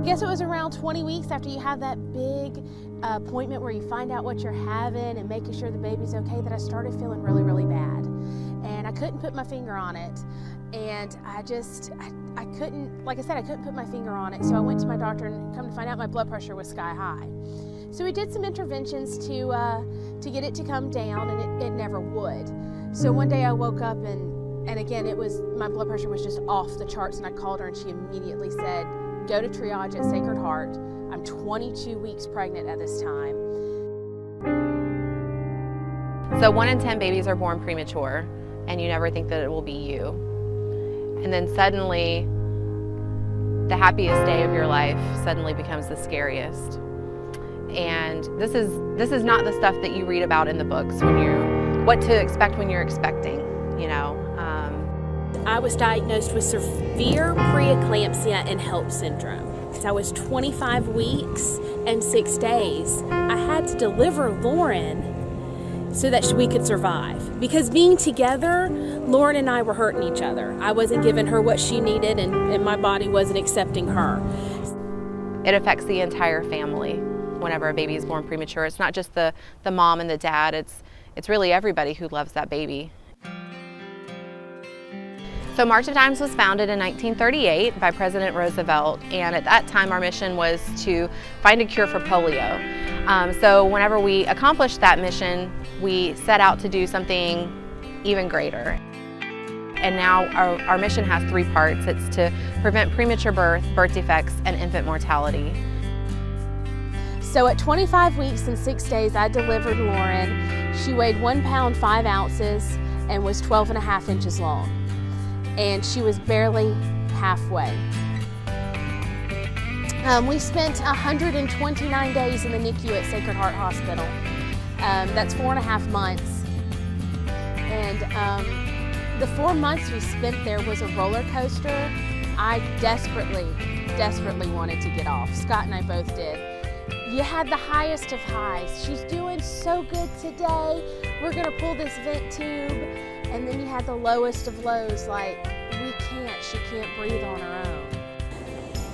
guess it was around 20 weeks after you have that big appointment where you find out what you're having and making sure the baby's okay that I started feeling really, really bad. And I couldn't put my finger on it. And I couldn't, like I said, I couldn't put my finger on it. So I went to my doctor and come to find out my blood pressure was sky high. So we did some interventions to get it to come down, and it never would. So one day I woke up and again, my blood pressure was just off the charts, and I called her and she immediately said, go to triage at Sacred Heart. I'm 22 weeks pregnant at this time. So 1 in 10 babies are born premature, and you never think that it will be you. And then suddenly, the happiest day of your life suddenly becomes the scariest. And this is not the stuff that you read about in the books what to expect when you're expecting, you know. I was diagnosed with severe preeclampsia and HELLP syndrome. I was 25 weeks and 6 days. I had to deliver Lauren so that we could survive. Because being together, Lauren and I were hurting each other. I wasn't giving her what she needed, and my body wasn't accepting her. It affects the entire family whenever a baby is born premature. It's not just the mom and the dad, it's really everybody who loves that baby. So March of Dimes was founded in 1938 by President Roosevelt, and at that time our mission was to find a cure for polio. So whenever we accomplished that mission, we set out to do something even greater. And now our mission has 3 parts. It's to prevent premature birth, birth defects, and infant mortality. So at 25 weeks and 6 days, I delivered Lauren. She weighed 1 pound 5 ounces and was 12.5 inches long. And she was barely halfway. We spent 129 days in the NICU at Sacred Heart Hospital. That's 4.5 months. And the 4 months we spent there was a roller coaster. I desperately wanted to get off. Scott and I both did. You had the highest of highs. She's doing so good today. We're gonna pull this vent tube. And then you had the lowest of lows, like, she can't breathe on her own.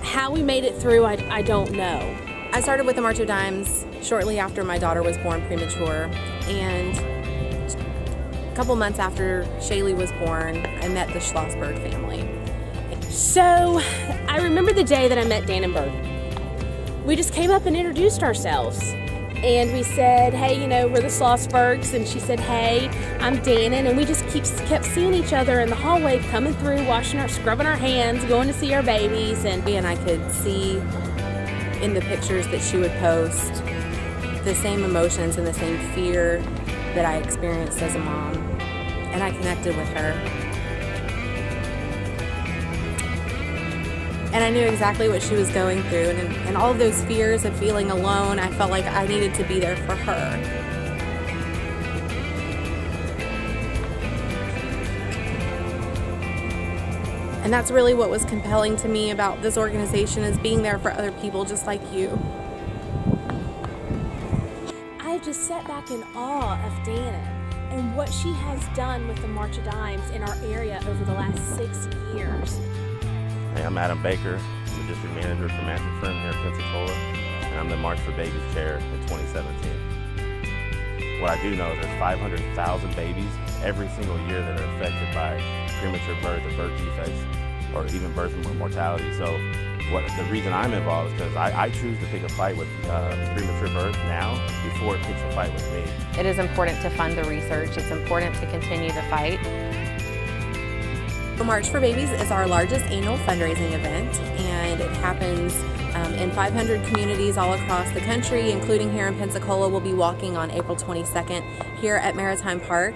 How we made it through, I don't know. I started with the March of Dimes shortly after my daughter was born premature, and a couple months after Shaylee was born, I met the Schlossberg family. So, I remember the day that I met Dannenberg. We just came up and introduced ourselves. And we said, hey, you know, we're the Schlossbergs. And she said, hey, I'm Dannon. And we just kept seeing each other in the hallway, coming through, scrubbing our hands, going to see our babies. And I could see in the pictures that she would post the same emotions and the same fear that I experienced as a mom. And I connected with her. And I knew exactly what she was going through, and all of those fears of feeling alone, I felt like I needed to be there for her. And that's really what was compelling to me about this organization, is being there for other people just like you. I just sat back in awe of Dana and what she has done with the March of Dimes in our area over the last 6 years. Hey, I'm Adam Baker. I'm the district manager for Mattress Firm here in Pensacola, and I'm the March for Babies chair in 2017. What I do know is there's 500,000 babies every single year that are affected by premature birth or birth defects, or even birth mortality. So the reason I'm involved is because I choose to pick a fight with premature birth now before it picks a fight with me. It is important to fund the research. It's important to continue the fight. The March for Babies is our largest annual fundraising event, and it happens in 500 communities all across the country, including here in Pensacola. We'll be walking on April 22nd here at Maritime Park.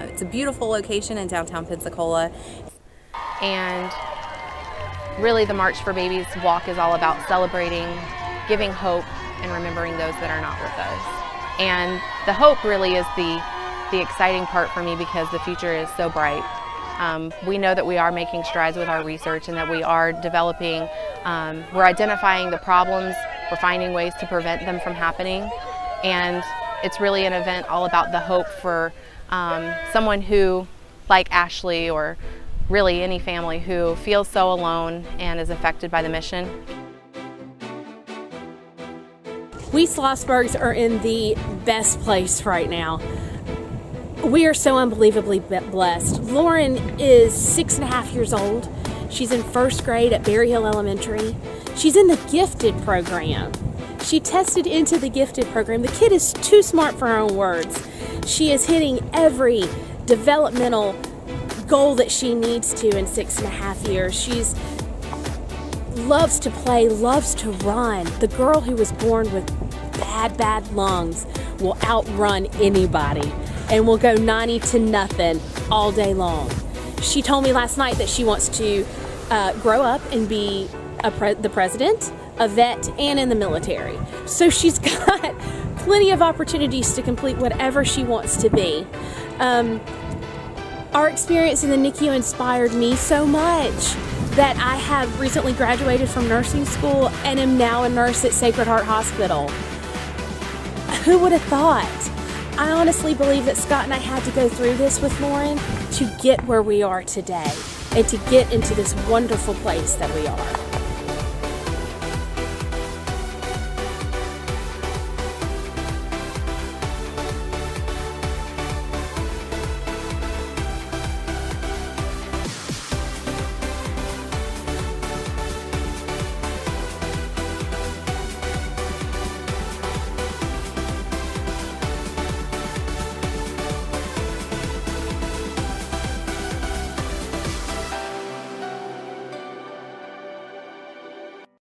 It's a beautiful location in downtown Pensacola. And really the March for Babies walk is all about celebrating, giving hope, and remembering those that are not with us. And the hope really is the exciting part for me, because the future is so bright. We know that we are making strides with our research, and that we are developing, we're identifying the problems, we're finding ways to prevent them from happening, and it's really an event all about the hope for someone who, like Ashley, or really any family who feels so alone and is affected by the mission. We Schlossbergs are in the best place right now. We are so unbelievably blessed. Lauren is 6.5 years old. She's in first grade at Berry Hill Elementary. She's in the gifted program. She tested into the gifted program. The kid is too smart for her own words. She is hitting every developmental goal that she needs to in 6.5 years. She's loves to play, loves to run. The girl who was born with bad lungs will outrun anybody and will go 90-0 all day long. She told me last night that she wants to grow up and be the president, a vet, and in the military. So she's got plenty of opportunities to complete whatever she wants to be. Our experience in the NICU inspired me so much that I have recently graduated from nursing school and am now a nurse at Sacred Heart Hospital. Who would have thought? I honestly believe that Scott and I had to go through this with Lauren to get where we are today and to get into this wonderful place that we are.